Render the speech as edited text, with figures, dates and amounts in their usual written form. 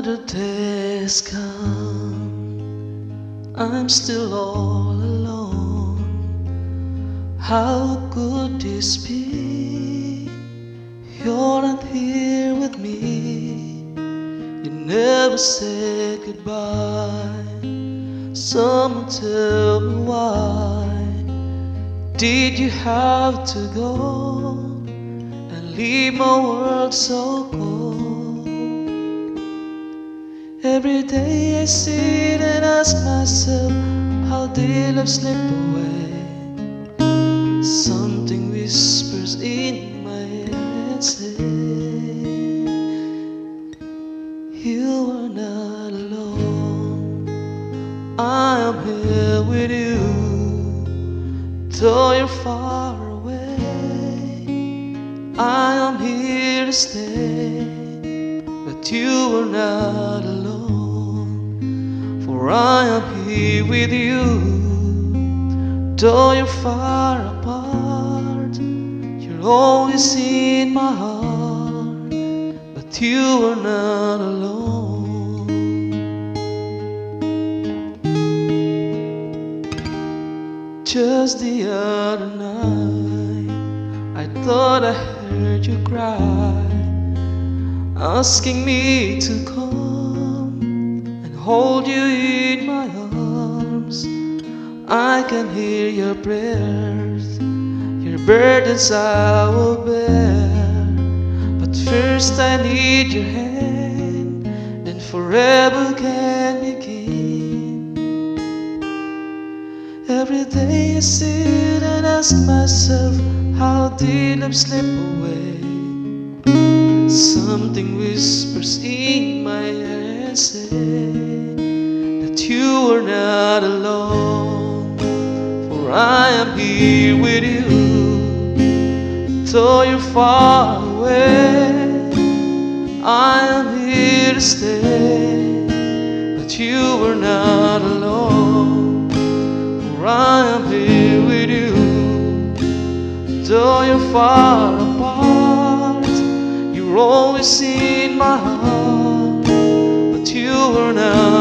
Another day has come, I'm still all alone. How could this be? You're not here with me. You never said goodbye. Someone tell me why did you have to go and leave my world so cold? Every day I sit and ask myself, how did love slip away? Something whispers in my ear and says, you are not alone. I am here with you, though you're far away. I am here to stay, but you are not alone. For I am here with you, though you're far apart. You're always in my heart, but you are not alone. Just the other night, I thought I heard you cry, asking me to come and hold you in my arms. I can hear your prayers, your burdens I will bear. But first I need your hand, then forever can begin. Every day I sit and ask myself, how did love slip away? Something whispers in my ear and says that you are not alone. For I am here with you, though you're far away. I am here to stay, but you are not alone. For I am here with you, though you're far apart. You're always in my heart, but you are not